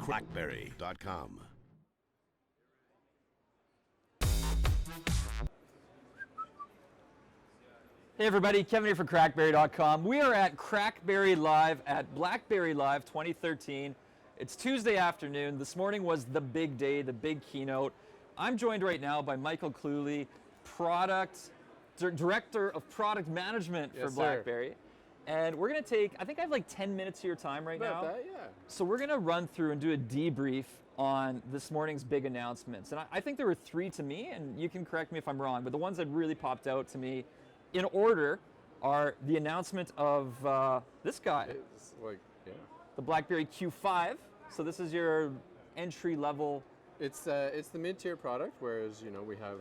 CrackBerry.com. Hey everybody, Kevin here for CrackBerry.com. We are at CrackBerry Live at BlackBerry Live 2013. It's Tuesday afternoon. This morning was the big day, the big keynote. I'm joined right now by Michael Clewley, Director of Product Management for BlackBerry. And we're going to take, I think I have like 10 minutes of your time right now. About that, yeah. So we're going to run through and do a debrief on this morning's big announcements. And I think there were three to me, and you can correct me if I'm wrong, but the ones that really popped out to me in order are the announcement of this guy. It's like, yeah. The BlackBerry Q5. So this is your entry level. It's the mid-tier product, whereas, you know, we have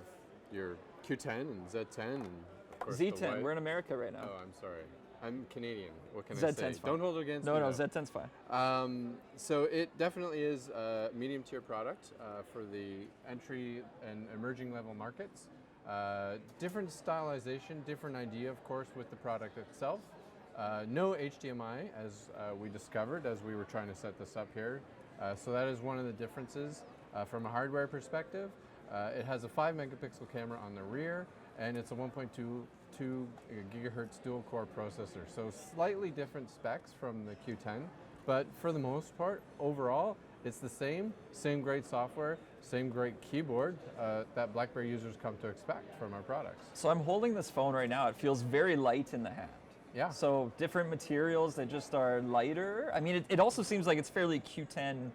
your Q10 and Z10 and of course Z10, we're in America right now. Oh, I'm sorry. I'm Canadian. What can I Z10's say? fine. Don't hold it against me. No, Z10's fine. So it definitely is a medium-tier product for the entry and emerging level markets. Different stylization, different idea, of course, with the product itself. No HDMI, as we discovered as we were trying to set this up here. So that is one of the differences from a hardware perspective. It has a 5 megapixel camera on the rear, and it's a 1.22 gigahertz dual-core processor. So slightly different specs from the Q10, but for the most part, overall, it's the same great software, same great keyboard that BlackBerry users come to expect from our products. So I'm holding this phone right now. It feels very light in the hand. Yeah. So different materials that just are lighter. I mean, it also seems like it's fairly Q10,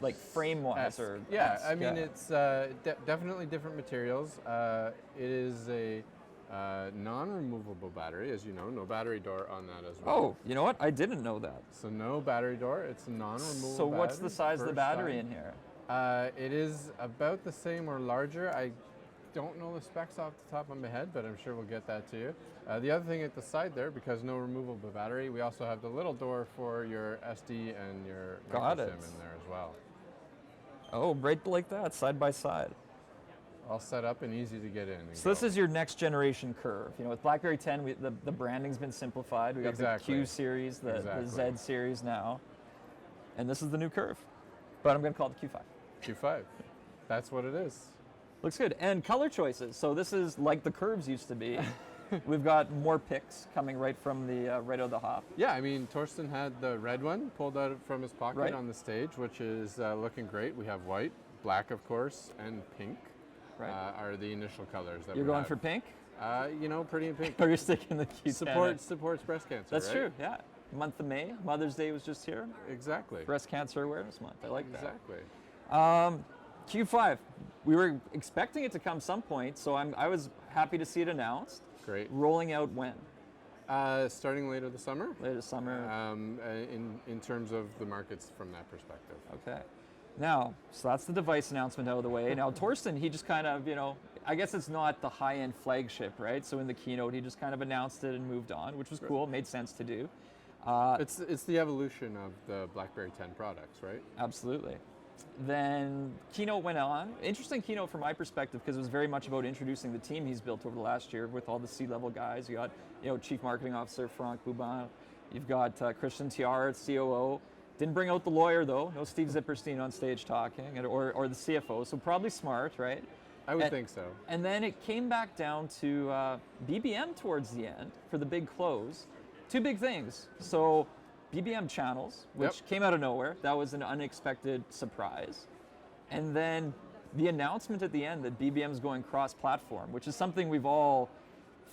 like frame-wise. Or yeah, I mean, it's definitely different materials. It is a non-removable battery, as you know, no battery door on that as well. Oh, you know what? I didn't know that. So no battery door, it's a non-removable So what's battery, the size of the battery in here? It is about the same or larger. I don't know the specs off the top of my head, but I'm sure we'll get that to you. The other thing at the side there, because no removable battery, we also have the little door for your SD and your micro SIM in there as well. Oh, right like that, side by side. All set up and easy to get in. So this is your next generation curve. You know, with BlackBerry 10, the branding's been simplified. We got the Q series, the Z series now, and this is the new curve. But I'm going to call it the Q5. Q5. That's what it is. Looks good. And color choices. So this is like the curves used to be. We've got more picks coming right from the right out of the hop. Yeah, I mean, Torsten had the red one pulled out from his pocket on the stage, which is looking great. We have white, black, of course, and pink. Are the initial colors that you're going for pink? You know, pretty in pink. Or you're sticking the Q10. Supports breast cancer. That's true. Yeah. Month of May, Mother's Day was just here. Exactly. Breast Cancer Awareness Month. I like that. Exactly. Q5. We were expecting it to come some point, so I was happy to see it announced. Great. Rolling out when? Starting later this summer. Later this summer. In terms of the markets from that perspective. Okay. Now, so that's the device announcement out of the way. Now, Torsten, he just kind of, you know, I guess it's not the high-end flagship, right? So in the keynote, he just kind of announced it and moved on, which was cool, made sense to do. It's the evolution of the BlackBerry 10 products, right? Absolutely. Then keynote went on. Interesting keynote from my perspective because it was very much about introducing the team he's built over the last year with all the C-level guys. You got, you know, Chief Marketing Officer Franck Boubin. You've got Christian Tiara, COO. Didn't bring out the lawyer though. No Steve Zipperstein on stage talking, or the CFO. So probably smart, right? I would think so. And then it came back down to BBM towards the end for the big close. Two big things. So BBM Channels, which came out of nowhere. That was an unexpected surprise. And then the announcement at the end that BBM's going cross-platform, which is something we've all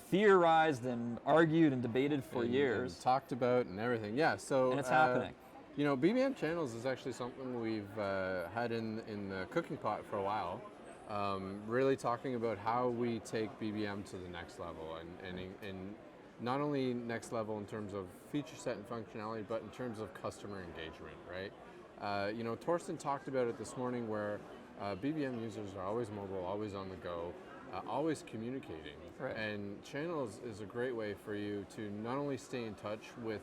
theorized and argued and debated for years. And talked about and everything. Yeah, so... And it's happening. You know, BBM Channels is actually something we've had in the cooking pot for a while. Really talking about how we take BBM to the next level and not only next level in terms of feature set and functionality, but in terms of customer engagement, right? You know, Torsten talked about it this morning where BBM users are always mobile, always on the go, always communicating. Right. And Channels is a great way for you to not only stay in touch with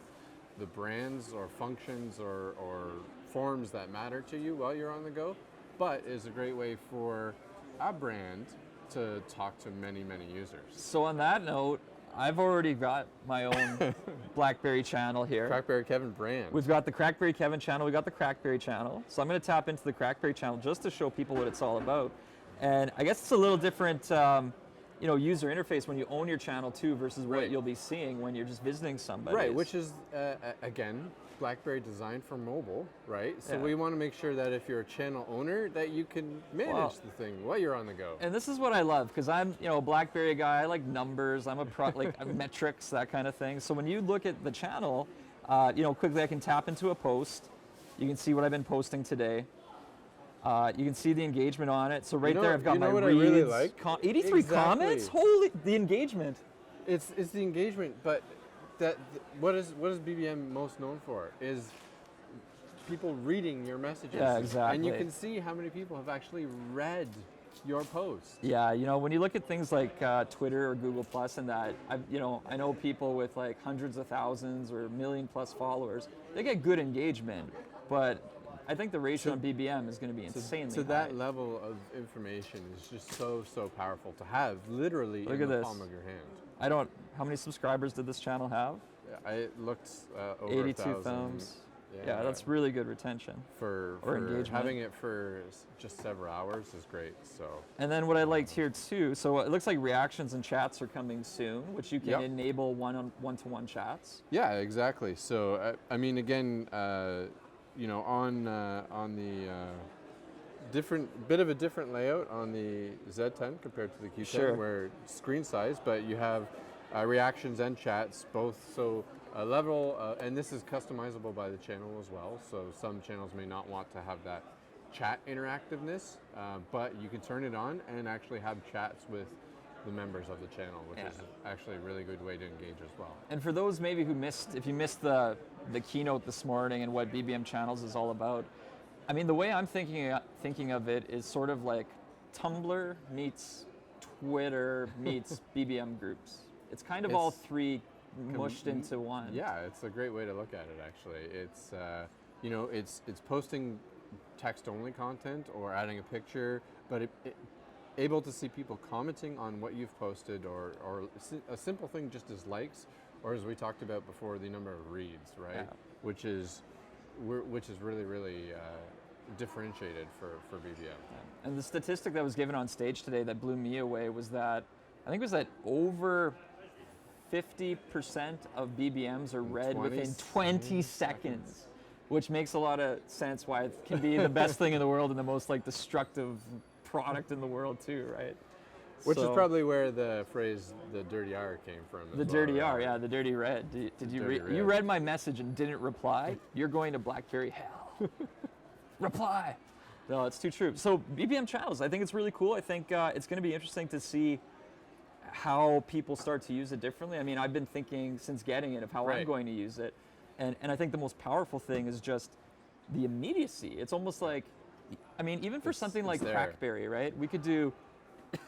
the brands or functions or forms that matter to you while you're on the go, but is a great way for a brand to talk to many, many users. So on that note, I've already got my own BlackBerry channel here. CrackBerry Kevin brand. We've got the CrackBerry Kevin channel, we got the CrackBerry channel. So I'm going to tap into the CrackBerry channel just to show people what it's all about. And I guess it's a little different user interface when you own your channel too versus what you'll be seeing when you're just visiting somebody. Right, which is, again, BlackBerry designed for mobile, right? So we want to make sure that if you're a channel owner, that you can manage the thing while you're on the go. And this is what I love, because I'm a BlackBerry guy. I like numbers. I'm like metrics, that kind of thing. So when you look at the channel, quickly I can tap into a post. You can see what I've been posting today. You can see the engagement on it. So there I've got my what reads. I really like? 83 comments? Holy, the engagement. It's the engagement, but what is BBM most known for is people reading your messages. Yeah, exactly. And you can see how many people have actually read your post. Yeah, when you look at things like Twitter or Google Plus and that, I know people with like hundreds of thousands or million plus followers, they get good engagement, but I think the ratio on BBM is going to be insanely high. That level of information is just so powerful to have literally in the palm of your hand. How many subscribers did this channel have? I looked over 82 1,000. thumbs. Yeah, that's really good retention. For engagement. Having it for just several hours is great. So. And then what I liked here too, so it looks like reactions and chats are coming soon, which you can enable one-to-one chats. Yeah, exactly. So I mean, again, on the bit of a different layout on the Z10 compared to the Q10, where screen size, but you have reactions and chats both. So a level, and this is customizable by the channel as well. So some channels may not want to have that chat interactiveness, but you can turn it on and actually have chats with the members of the channel, which is actually a really good way to engage as well. And for those maybe if you missed the keynote this morning and what BBM Channels is all about, I mean, the way I'm thinking of it is sort of like Tumblr meets Twitter meets BBM groups. It's kind of all three mushed into one. Yeah, it's a great way to look at it. Actually, it's it's posting text-only content or adding a picture, but able to see people commenting on what you've posted, or a simple thing just as likes, or as we talked about before, the number of reads, right? Yeah. Which is really differentiated for BBM. Yeah. And the statistic that was given on stage today that blew me away was that over 50% of BBMs are read within 20 seconds, which makes a lot of sense why it can be the best thing in the world and the most destructive product in the world too, right? Which is probably where the phrase "the dirty R" came from. The dirty R, yeah, the dirty red. Did you read? You read my message and didn't reply? You're going to BlackBerry hell. Reply. No, it's too true. So BBM Channels, I think it's really cool. I think it's going to be interesting to see how people start to use it differently. I mean, I've been thinking since getting it of how I'm going to use it, and I think the most powerful thing is just the immediacy. It's almost like, I mean, even for something like CrackBerry, right? We could do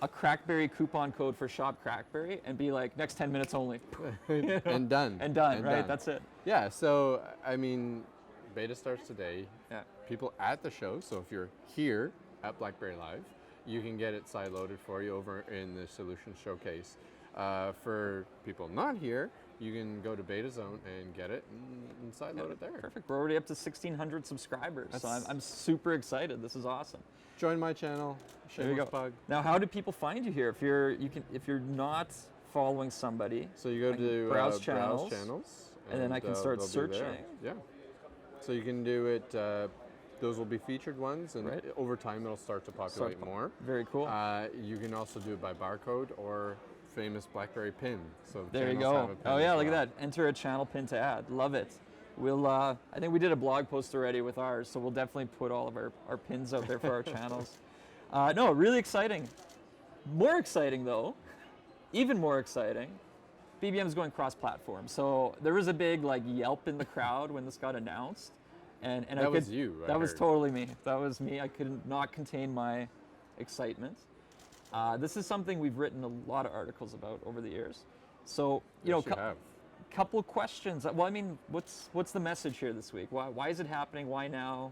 a CrackBerry coupon code for Shop CrackBerry and be like, next 10 minutes only. And done. And done, right? That's it. Yeah, so, I mean, beta starts today. Yeah. People at the show, so if you're here at BlackBerry Live, you can get it side-loaded for you over in the Solutions Showcase. For people not here, you can go to Beta Zone and get it and side-load it there. Perfect. We're already up to 1,600 subscribers, so I'm super excited. This is awesome. Join my channel. There you go. Plug. Now, how do people find you here? If you're not following somebody, so you go to browse channels, and then I can start searching. Yeah. So you can do it. Those will be featured ones, and over time it'll start to populate more. Very cool. You can also do it by barcode or famous BlackBerry pin. So there you go. Oh yeah, look at that. Enter a channel pin to add. Love it. We'll. I think we did a blog post already with ours, so we'll definitely put all of our pins out there for our channels. No, really exciting. More exciting though, even more exciting. BBM is going cross-platform. So there was a big yelp in the crowd when this got announced. And that was you. That was totally me. That was me. I could not contain my excitement. This is something we've written a lot of articles about over the years. So couple questions. Well, I mean, what's the message here this week? Why is it happening? Why now?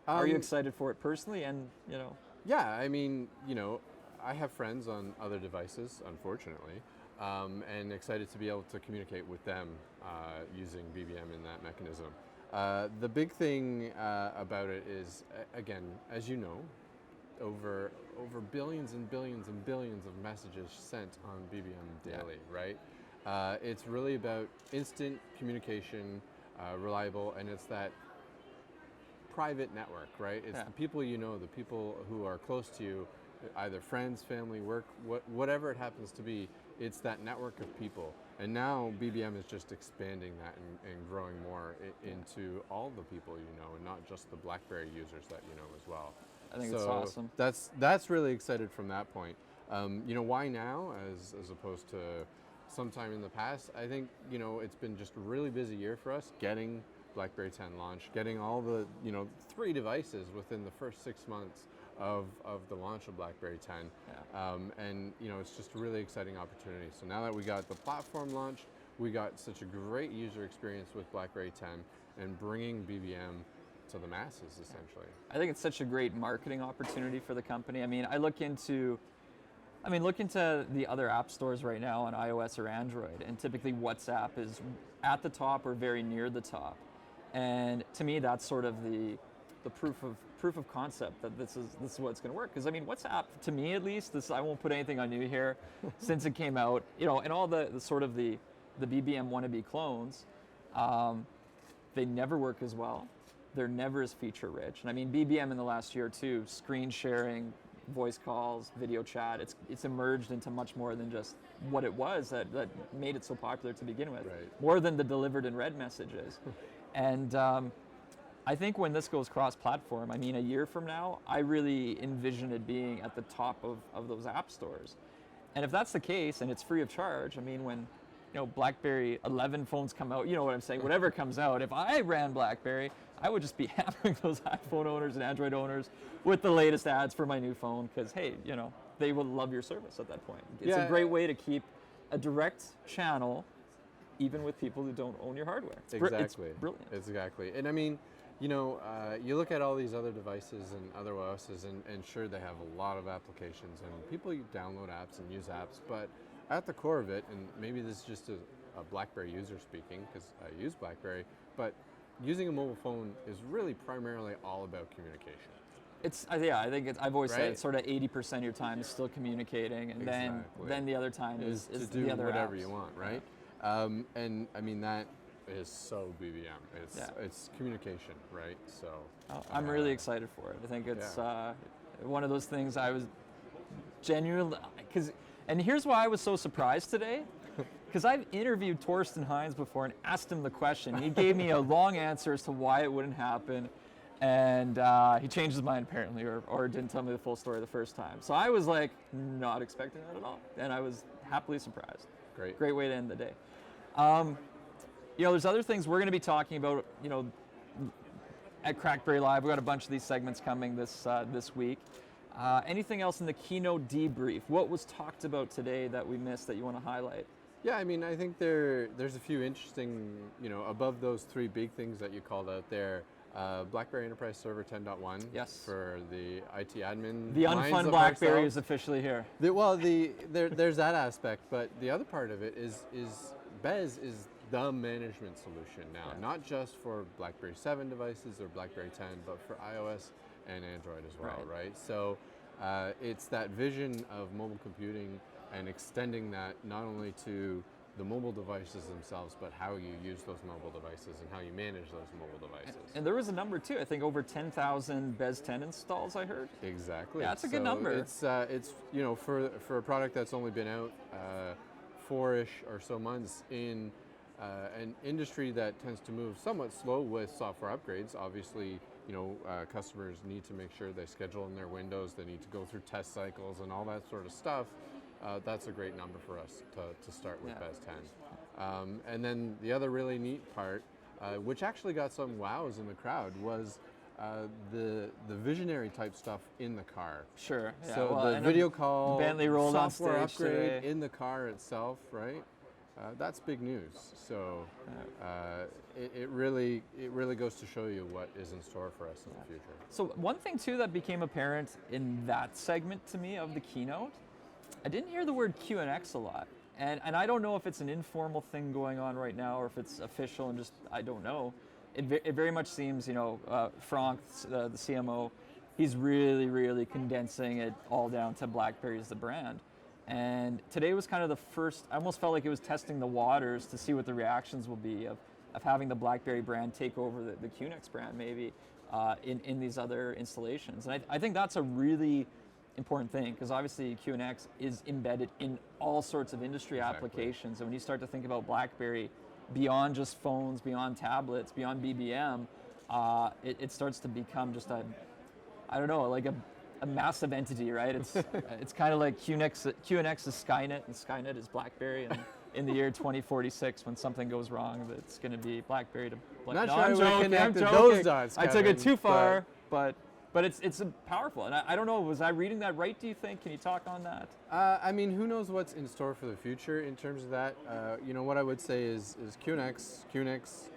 Are you excited for it personally? And Yeah, I mean, I have friends on other devices, unfortunately, and excited to be able to communicate with them using BBM in that mechanism. The big thing about it is, again, as you know, over billions and billions and billions of messages sent on BBM daily, right? It's really about instant communication, reliable, and it's that private network, right? It's the people you know, the people who are close to you, either friends, family, work, whatever it happens to be. It's that network of people. And now BBM is just expanding that and growing more into all the people you know, and not just the BlackBerry users that you know as well. I think it's awesome. That's really excited from that point. You know, why now as opposed to sometime in the past? I think, you know, it's been just a really busy year for us getting BlackBerry 10 launched, getting all the, you know, 3 devices within the first 6 months of the launch of BlackBerry 10. And, you know, it's just a really exciting opportunity. So now that we got the platform launched, we got such a great user experience with BlackBerry 10 and bringing BBM to the masses, essentially. I think it's such a great marketing opportunity for the company. I mean, look into the other app stores right now on iOS or Android, and typically WhatsApp is at the top or very near the top. And to me, that's sort of the proof of concept that this is what's going to work. Because I mean, WhatsApp, to me at least, I won't put anything on you here, since it came out, you know, and all the sort of the BBM wannabe clones, they never work as well. They're never as feature rich. And I mean, BBM in the last year or two, screen sharing, voice calls, video chat, it's emerged into much more than just what it was that made it so popular to begin with. Right. More than the delivered and read messages. And I think when this goes cross-platform, I mean, a year from now, I really envision it being at the top of those app stores. And if that's the case, and it's free of charge, I mean, when, you know, BlackBerry 11 phones come out, you know what I'm saying, whatever comes out, if I ran BlackBerry, I would just be hammering those iPhone owners and Android owners with the latest ads for my new phone, because, hey, you know, they will love your service at that point. It's a great way to keep a direct channel, even with people who don't own your hardware. Exactly. It's brilliant. Exactly. And I mean, you know, you look at all these other devices and other OSs, and sure, they have a lot of applications, and people download apps and use apps, but at the core of it, and maybe this is just a BlackBerry user speaking, because I use BlackBerry, but using a mobile phone is really primarily all about communication. I think I've always said it's sort of 80% of your time is still communicating, and then the other time is to do the other whatever apps. you want, right? And I mean, that is so BBM. It's communication, right? So I'm really excited for it. I think it's one of those things I was genuinely, and here's why I was so surprised today. Because I've interviewed Torsten Hines before and asked him the question. He gave me a long answer as to why it wouldn't happen, and he changed his mind apparently, or didn't tell me the full story the first time. So I was like not expecting that at all, and I was happily surprised. Great way to end the day. You know, there's other things we're going to be talking about, you know, at CrackBerry Live. We've got a bunch of these segments coming this week. Anything else in the keynote debrief? What was talked about today that we missed that you want to highlight? Yeah, I mean, I think there's a few interesting, you know, above those 3 big things that you called out there. BlackBerry Enterprise Server 10.1 for the IT admin. The unfun BlackBerry is officially here. There's that aspect, but the other part of it is Bez is the management solution now, not just for BlackBerry 7 devices or BlackBerry 10, but for iOS and Android as well, right? So it's that vision of mobile computing and extending that not only to the mobile devices themselves, but how you use those mobile devices and how you manage those mobile devices. And there was a number too. I think over 10,000 Bez 10 installs. I heard. Exactly. Yeah, that's a good number. It's you know, for a product that's only been out 4-ish or so months in an industry that tends to move somewhat slow with software upgrades. Obviously, you know, customers need to make sure they schedule in their windows. They need to go through test cycles and all that sort of stuff. That's a great number for us to start with Bez 10. And then the other really neat part, which actually got some wows in the crowd, was the visionary type stuff in the car. Sure. Yeah, so the video call, Bentley rolled software on stage upgrade today. in the car itself, right? That's big news. So it really goes to show you what is in store for us in the future. So one thing too that became apparent in that segment to me of the keynote, I didn't hear the word QNX a lot. And I don't know if it's an informal thing going on right now or if it's official and just, I don't know. It very much seems, Frank, the CMO, he's really condensing it all down to BlackBerry as the brand. And today was kind of the first, I almost felt like it was testing the waters to see what the reactions will be of having the BlackBerry brand take over the QNX brand maybe in these other installations. And I think that's a really important thing, because obviously QNX is embedded in all sorts of industry applications. And when you start to think about BlackBerry beyond just phones, beyond tablets, beyond BBM, it starts to become just a massive entity, right? It's kind of like QNX is Skynet, and Skynet is BlackBerry, and in the year 2046, when something goes wrong, it's going to be BlackBerry to Not sure I would connected those dots, I took it Kevin, too far, but it's powerful, and I don't know, was I reading that right, do you think? Can you talk on that? I mean, who knows what's in store for the future in terms of that? What I would say is QNX,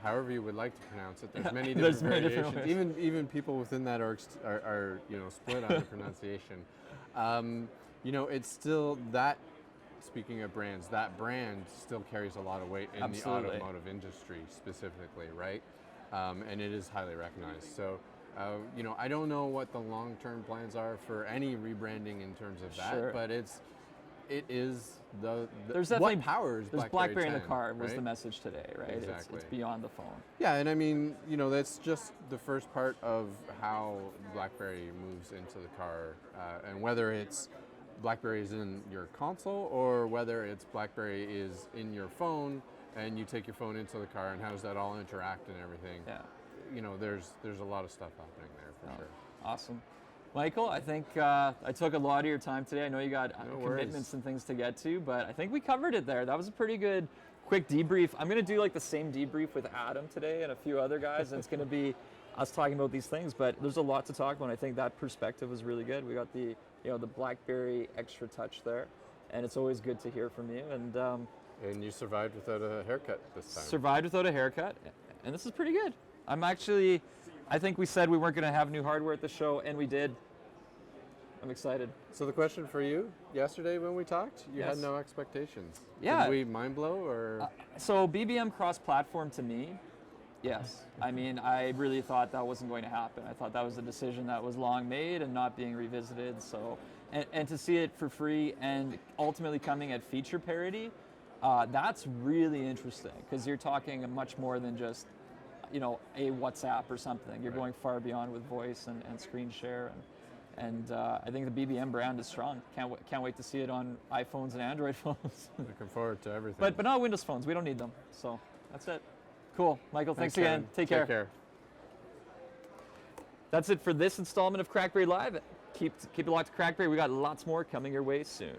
however you would like to pronounce it. There's many different variations. Even people within that are split on the pronunciation. It's still that. Speaking of brands, that brand still carries a lot of weight in the automotive industry specifically, right? And it is highly recognized. So, I don't know what the long-term plans are for any rebranding in terms of that, but it is there's what powers there's BlackBerry 10, in the car was right? the message today, right? Exactly. It's beyond the phone. Yeah, and I mean, that's just the first part of how BlackBerry moves into the car, and whether it's BlackBerry is in your console or whether it's BlackBerry is in your phone and you take your phone into the car, and how does that all interact and everything. Yeah. There's a lot of stuff happening there for sure. Awesome. Michael, I think I took a lot of your time today. I know you got commitments and things to get to, but I think we covered it there. That was a pretty good, quick debrief. I'm going to do like the same debrief with Adam today and a few other guys, and it's going to be us talking about these things, but there's a lot to talk about. I think that perspective was really good. We got the BlackBerry extra touch there, and it's always good to hear from you. And you survived without a haircut this time. Survived without a haircut, and this is pretty good. I think we said we weren't going to have new hardware at the show, and we did. I'm excited. So the question for you, yesterday when we talked, you had no expectations. Did we mind blow, or? So BBM cross-platform to me, yes. I mean, I really thought that wasn't going to happen. I thought that was a decision that was long made and not being revisited. So, and to see it for free and ultimately coming at feature parity, that's really interesting, because you're talking much more than just a WhatsApp or something. You're going far beyond with voice and screen share, and I think the BBM brand is strong. Can't wait to see it on iPhones and Android phones. Looking forward to everything. But not Windows phones. We don't need them. So that's it. Cool, Michael. Thanks again. Take care. That's it for this installment of CrackBerry Live. Keep it locked to CrackBerry. We got lots more coming your way soon.